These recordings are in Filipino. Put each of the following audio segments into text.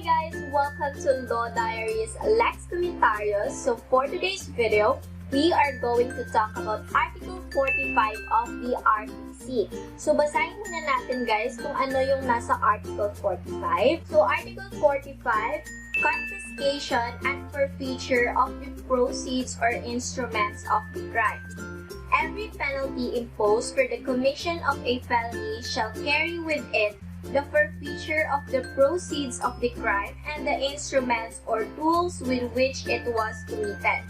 guys! Welcome to Law Diaries Lex Comentarios. So for today's video, we are going to talk about Article 45 of the RTC. So basahin muna natin guys kung ano yung nasa Article 45. So Article 45, confiscation and forfeiture of the proceeds or instruments of the crime. Every penalty imposed for the commission of a felony shall carry with it the forfeiture of the proceeds of the crime and the instruments or tools with which it was committed.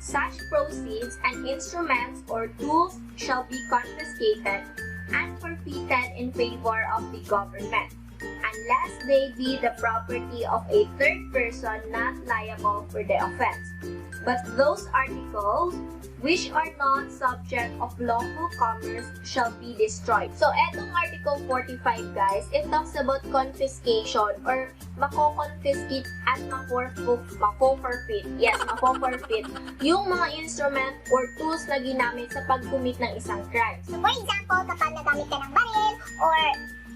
Such proceeds and instruments or tools shall be confiscated and forfeited in favor of the government, unless they be the property of a third person not liable for the offense. But those articles which are not subject of lawful commerce shall be destroyed. So, etong Article 45, guys, it talks about confiscation or mako-confiscate at mako-forfeit. Yes, mako-forfeit yung mga instrument or tools na ginamit sa pag-commit ng isang crime. So, for example, kapag nagamit ka ng baril or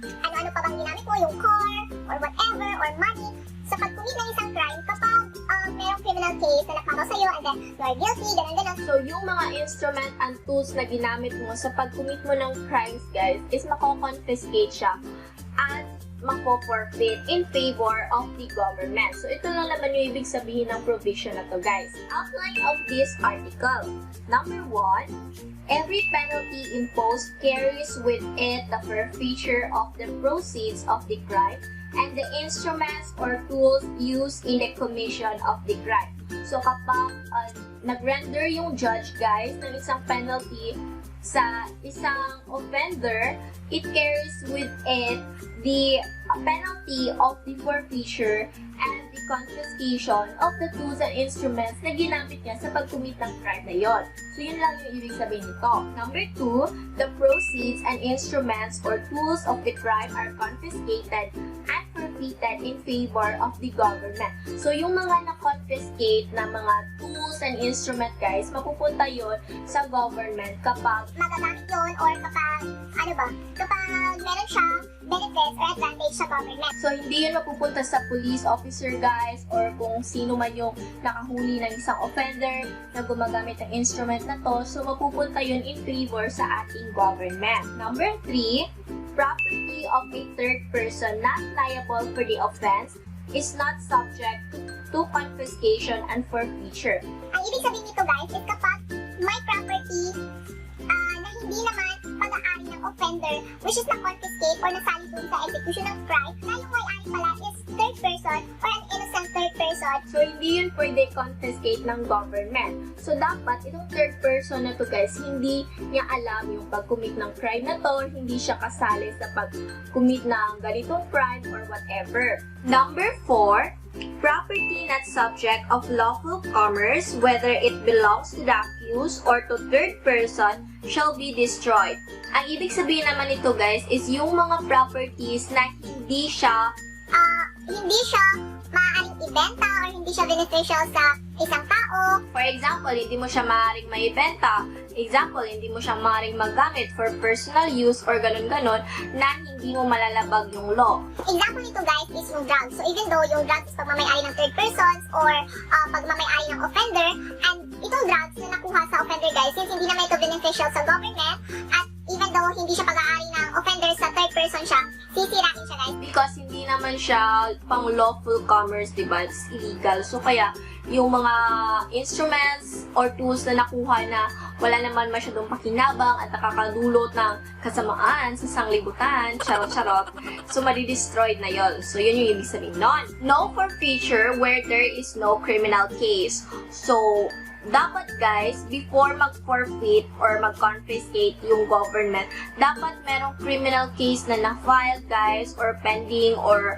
ano-ano pa bang ginamit mo, yung car or whatever or money, sa pag-commit ng isang crime, kapag merong criminal case na nakakaw sa'yo and then you are guilty, ganun-ganun. So, yung mga instrument and tools na ginamit mo sa pag-commit mo ng crimes, guys, is mako-confiscate siya at mako-forfeit in favor of the government. So, ito lang naman yung ibig sabihin ng provision na to, guys. Outline of this article. Number 1, every penalty imposed carries with it the forfeiture of the proceeds of the crime and the instruments or tools used in the commission of the crime. So, kapag nag-render yung judge, guys, ng isang penalty sa isang offender, it carries with it the penalty of the forfeiture and the confiscation of the tools and instruments na ginamit niya sa pag-commit ng crime na yon. So, yun lang yung ibig sabihin nito. Number 2, the proceeds and instruments or tools of the crime are confiscated and forfeited in favor of the government. So, yung mga na-confiscate na mga tools and instrument, guys, mapupunta yon sa government kapag magagamit yun or kapag meron siyang benefits or advantage sa government. So, hindi yun mapupunta sa police officer, guys, or kung sino man yung nakahuli ng isang offender na gumagamit ng instrument na to. So, mapupunta yun in favor sa ating government. Number 3, property of a third person not liable for the offense is not subject to confiscation and forfeiture. Ang ibig sabihin nito, guys, is kapag may property na hindi naman pag-aari ng offender, which is na-confiscate or nasali dun sa execution ng crime, na yung may-ari pala is third person or an innocent third person. So, hindi yun pwede confiscate ng government. So, dapat itong third person na to, guys, hindi niya alam yung pag-commit ng crime na to, hindi siya kasali sa pag-commit ng ganitong crime or whatever. Number 4, property not subject of lawful commerce, whether it belongs to the accused or to third person, shall be destroyed. Ang ibig sabihin naman nito, guys, is yung mga properties na hindi siya maaaring ibenta or hindi siya beneficial sa isang tao. For example, hindi mo siya maaaring maibenta. Example, hindi mo siya maaaring magamit for personal use or ganun-ganon na hindi mo malalabag yung law. Example nito, guys, is yung drugs. So, even though yung drugs is pagmamayari ng third persons or pagmamayari ng offender, and itong drugs na nakuha sa offender, guys, since hindi naman ito beneficial sa government, at even though hindi siya pag-aari ng offender sa third person siya, sisirain siya, guys. Because hindi naman siya pang lawful commerce, diba? It's illegal. So, kaya yung mga instruments or tools na nakuha na wala naman masyadong pakinabang at nakakadulot ng kasamaan sa sanglibutan, charot-charot, so madi-destroyed na yon. So, yun yung ibig sabihin nun. No forfeiture where there is no criminal case. So, dapat, guys, before mag-forfeit or mag-confiscate yung government, dapat merong criminal case na na-file, guys, or pending, or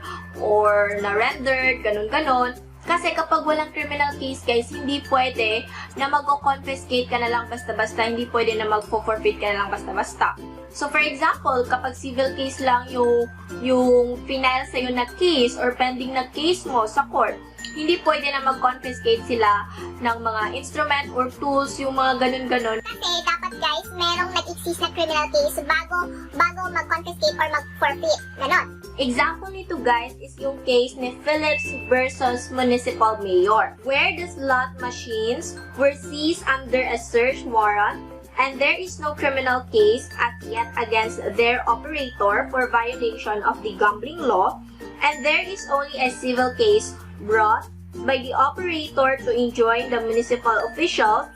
na-rendered, ganun-ganon. Kasi kapag walang criminal case, guys, hindi pwede na mag-confiscate ka na lang basta-basta, hindi pwede na mag-forfeit ka na lang basta-basta. So, for example, kapag civil case lang yung final sa'yo na case or pending na case mo sa court, hindi pwede na mag-confiscate sila ng mga instrument or tools, yung mga ganun-ganon. Kasi dapat, guys, merong nag-exist na criminal case bago mag-confiscate or mag-forfeit. Ganon. Example nito guys is yung case ni Phillips versus Municipal Mayor, where the slot machines were seized under a search warrant and there is no criminal case as yet against their operator for violation of the gambling law, and there is only a civil case brought by the operator to enjoin the municipal officials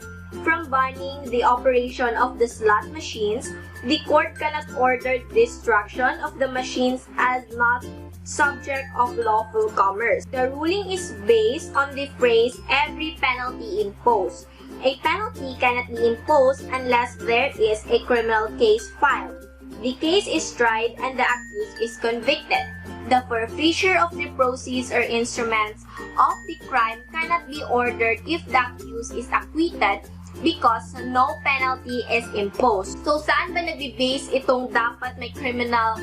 from banning the operation of the slot machines. The court cannot order destruction of the machines as not subject of lawful commerce. The ruling is based on the phrase every penalty imposed. A penalty cannot be imposed unless there is a criminal case filed. The case is tried and the accused is convicted. The forfeiture of the proceeds or instruments of the crime cannot be ordered if the accused is acquitted because no penalty is imposed. So, saan ba nagbe-base itong dapat may criminal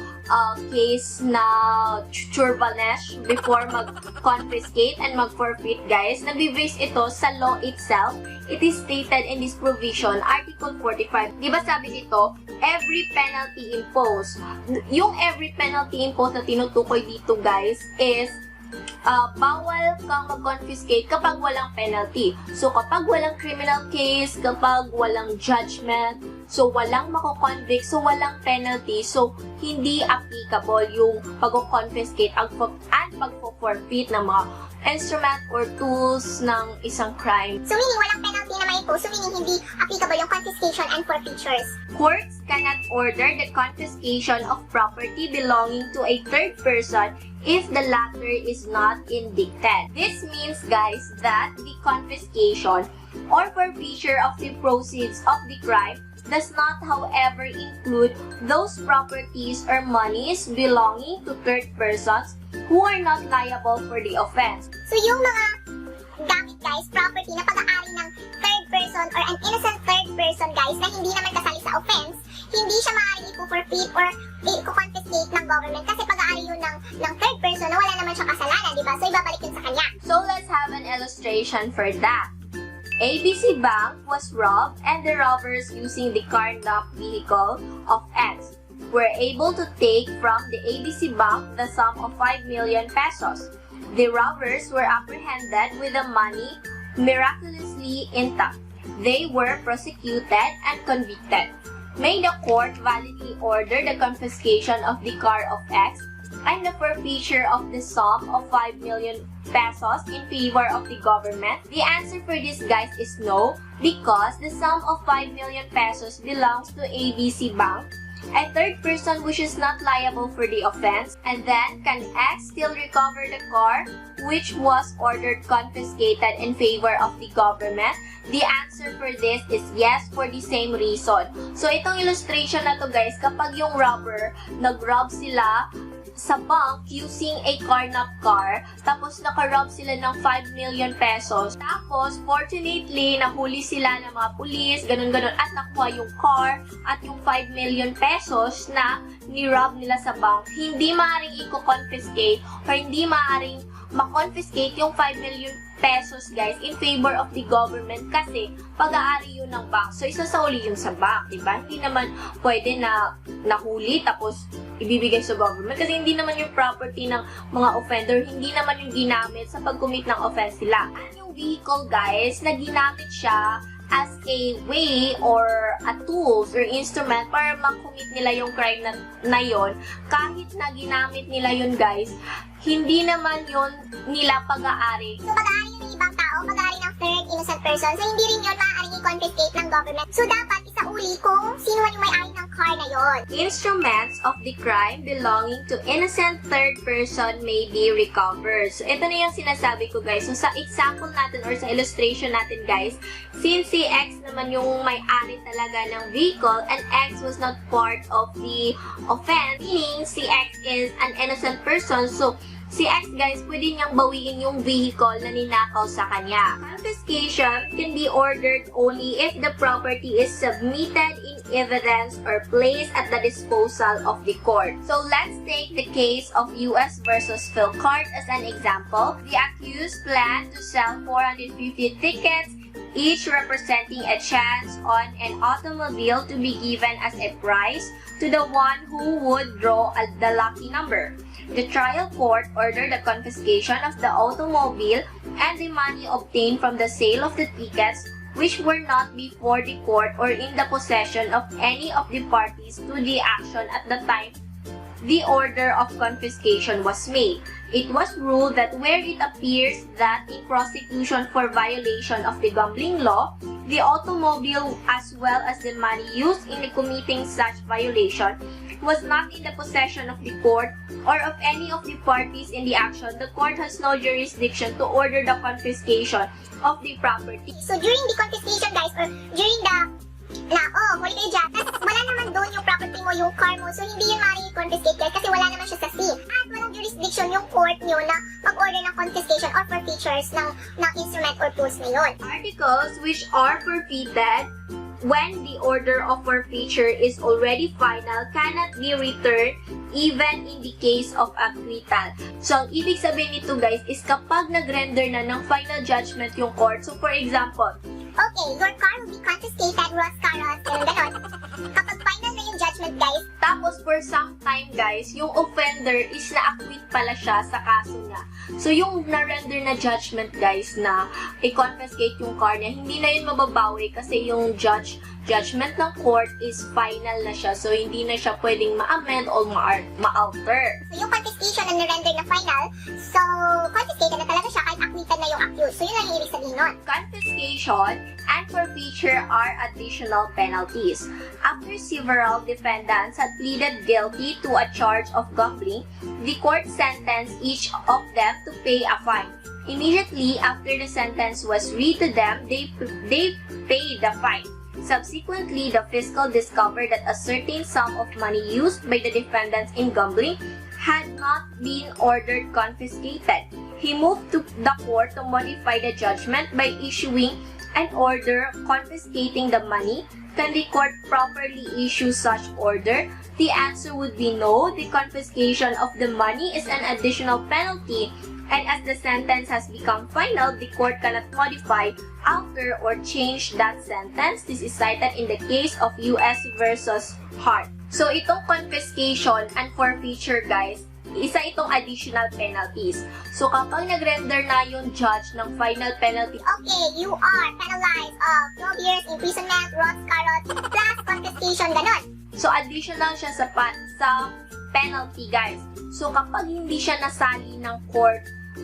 case na churbalnesh before mag-confiscate and mag-forfeit, guys? Nagbe-base ito sa law itself. It is stated in this provision, Article 45. Di ba sabi dito, every penalty imposed. Yung every penalty imposed na tinutukoy dito, guys, is bawal kang mag-confiscate kapag walang penalty. So, kapag walang criminal case, kapag walang judgment, so walang mako-convict, so walang penalty, so hindi applicable yung pag-confiscate and pag-forfeit ng mga instrument or tools ng isang crime. So meaning walang penalty na may impose, so meaning hindi applicable yung confiscation and forfeitures. Courts cannot order the confiscation of property belonging to a third person if the latter is not indicted. This means, guys, that the confiscation or forfeiture of the proceeds of the crime does not, however, include those properties or monies belonging to third persons who are not liable for the offense. So yung mga gamit, guys, property na pag-aari ng third person or an innocent third person, guys, na hindi naman kasali sa offense, hindi siya maaaring i-forfeit or i-confiscate ng government kasi pag-aari yun ng third person na wala naman siya kasalanan, di ba? So ibabalik yun sa kanya. So let's have an illustration for that. ABC Bank was robbed and the robbers, using the car-knocked vehicle of X, were able to take from the ABC Bank the sum of 5 million pesos. The robbers were apprehended with the money miraculously intact. They were prosecuted and convicted. May the court validly order the confiscation of the car of X and the forfeiture of the sum of 5 million pesos in favor of the government? The answer for this, guys, is no, because the sum of 5 million pesos belongs to ABC Bank, a third person which is not liable for the offense, and then can X still recover the car which was ordered confiscated in favor of the government? The answer for this is yes, for the same reason. So, itong illustration na to, guys, kapag yung robber, nag-rob sila sa bank using a car-knocked car, tapos naka-rob sila ng 5 million pesos. Tapos, fortunately, nahuli sila ng mga pulis, ganun-ganun, at nakuha yung car at yung 5 million pesos na ni-rob nila sa bank. Hindi maaaring i-confiscate or hindi maaaring ma-confiscate yung 5 million pesos, guys, in favor of the government kasi pag-aari yun ng bank. So, isasauli yun sa bank, diba? Hindi naman pwede na nahuli tapos ibibigay sa government kasi hindi naman yung property ng mga offender, hindi naman yung ginamit sa pag-commit ng offense sila. At yung vehicle, guys, na ginamit siya as a way or a tools or instrument para ma-commit nila yung crime na yon, kahit na ginamit nila yun, guys, hindi naman yun nila pag-aari. So, pag-aari yun ng ibang tao, pag-aari ng third innocent person, so hindi rin yun maaaring i-confiscate ng government. So, dapat isauli kung sino man yung may-ari ng car na yon. Instruments of the crime belonging to innocent third person may be recovered. So, ito na yung sinasabi ko, guys. So, sa example natin or sa illustration natin, guys, since si X naman yung may-ari talaga ng vehicle and X was not part of the offense, meaning si X is an innocent person, so si X, guys, pwede niyang bawiin yung vehicle na ninakaw sa kanya. Confiscation can be ordered only if the property is submitted in evidence or placed at the disposal of the court. So, let's take the case of US versus Filart as an example. The accused planned to sell 450 tickets, each representing a chance on an automobile to be given as a prize to the one who would draw the lucky number. The trial court ordered the confiscation of the automobile and the money obtained from the sale of the tickets which were not before the court or in the possession of any of the parties to the action at the time the order of confiscation was made. It was ruled that where it appears that in prosecution for violation of the gambling law, the automobile as well as the money used in committing such violation was not in the possession of the court or of any of the parties in the action, the court has no jurisdiction to order the confiscation of the property. So during the confiscation guys, or during the huli kayo dyan, wala naman doon yung property mo, yung car mo, so hindi yun maaaring i-confiscate guys kasi wala naman siya sa C. At walang jurisdiction yung court nyo na mag-order ng confiscation or forfeitures ng instrument or tools na yun. Articles which are forfeited when the order of forfeiture is already final cannot be returned even in the case of acquittal. So, ang ibig sabihin nito guys is kapag nag-render na ng final judgment yung court. So, for example, okay, your car will be confiscated, Ross Carros, yung ganon. Kapag final na yung judgment guys, tapos for some time guys, yung offender is na-acquit pala siya sa kaso niya. So, yung na-render na judgment guys na i-confiscate yung car niya, hindi na yun mababawi kasi yung judgment ng court is final na siya. So, hindi na siya pwedeng ma-amend or ma-alter. So, yung confiscation na na-render na final, so, confiscated na talaga siya kahit acquitted na yung accused. So, yun lang yung ibig sabihin nun. Confiscation and forfeiture are additional penalties. After several defendants had pleaded guilty to a charge of gambling, the court sentenced each of them to pay a fine. Immediately after the sentence was read to them, they paid the fine. Subsequently, the fiscal discovered that a certain sum of money used by the defendants in gambling had not been ordered confiscated. He moved to the court to modify the judgment by issuing an order confiscating the money. Can the court properly issue such order? The answer would be no. The confiscation of the money is an additional penalty, and as the sentence has become final, the court cannot modify, alter, or change that sentence. This is cited in the case of U.S. versus Hart. So, itong confiscation and forfeiture, guys, isa itong additional penalties. So, kapag nag-render na yung judge ng final penalty, okay, you are penalized of 12 years imprisonment, Ross Carros, plus confiscation, ganon. So, additional siya sa penalty, guys. So, kapag hindi siya nasali ng court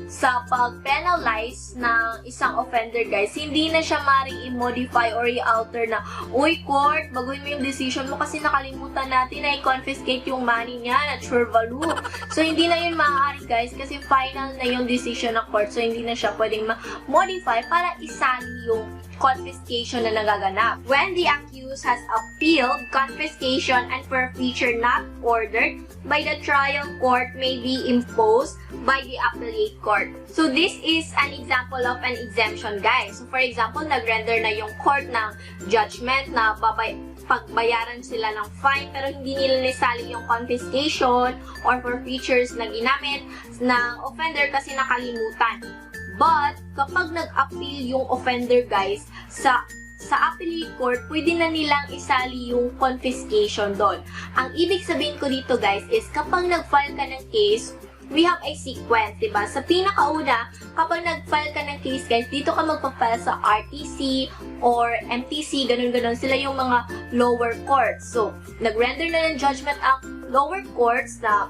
sa pag-penalize ng isang offender, guys, hindi na siya maaaring i-modify or i-alter na, uy, court, baguhin mo yung decision mo kasi nakalimutan natin na i-confiscate yung money niya na sure value. So, hindi na yun maaari, guys, kasi final na yung decision ng court. So, hindi na siya pwedeng ma-modify para isali yung confiscation na nagaganap. When the accused has appealed, confiscation and forfeiture not ordered by the trial court may be imposed by the appellate court. So, this is an example of an exemption, guys. So, for example, nag-render na yung court ng judgment na pagbayaran sila ng fine pero hindi nila nisali yung confiscation or forfeitures na ginamit ng offender kasi nakalimutan. But, kapag nag-appeal yung offender, guys, sa appellate court, pwede na nilang isali yung confiscation doon. Ang ibig sabihin ko dito, guys, is kapag nag-file ka ng case, we have a sequence, diba? Sa pinakauna, kapag nag-file ka ng case, guys, dito ka magpa-file sa RTC or MTC, ganun-ganun. Sila yung mga lower courts. So, nag-render na ng judgment ang lower courts na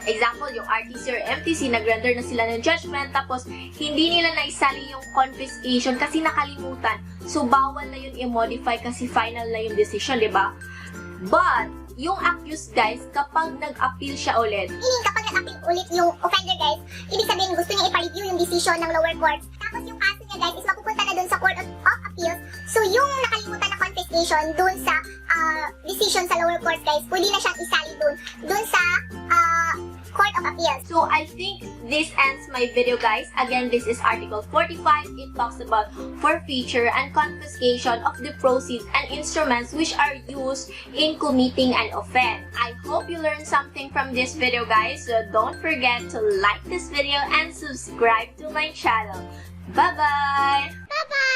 example, yung RTC or MTC, nag-render na sila ng judgment, tapos hindi nila naisali yung confiscation kasi nakalimutan. So, bawal na yun i-modify kasi final na yung decision, di ba? But, yung accused, guys, kapag nag-appeal siya ulit, kapag nag-appeal ulit yung offender, guys, ibig sabihin gusto niya i-review yung decision ng lower court. Tapos yung kaso niya, guys, is mapupunta na dun sa Court of Appeals. So, yung nakalimutan na confiscation dun sa decision sa lower court, guys, pwede na siyang isali dun sa Court of Appeals. So, I think this ends my video, guys. Again, this is Article 45. It talks about forfeiture and confiscation of the proceeds and instruments which are used in committing an offense. I hope you learned something from this video, guys. So, don't forget to like this video and subscribe to my channel. Bye-bye! Bye-bye!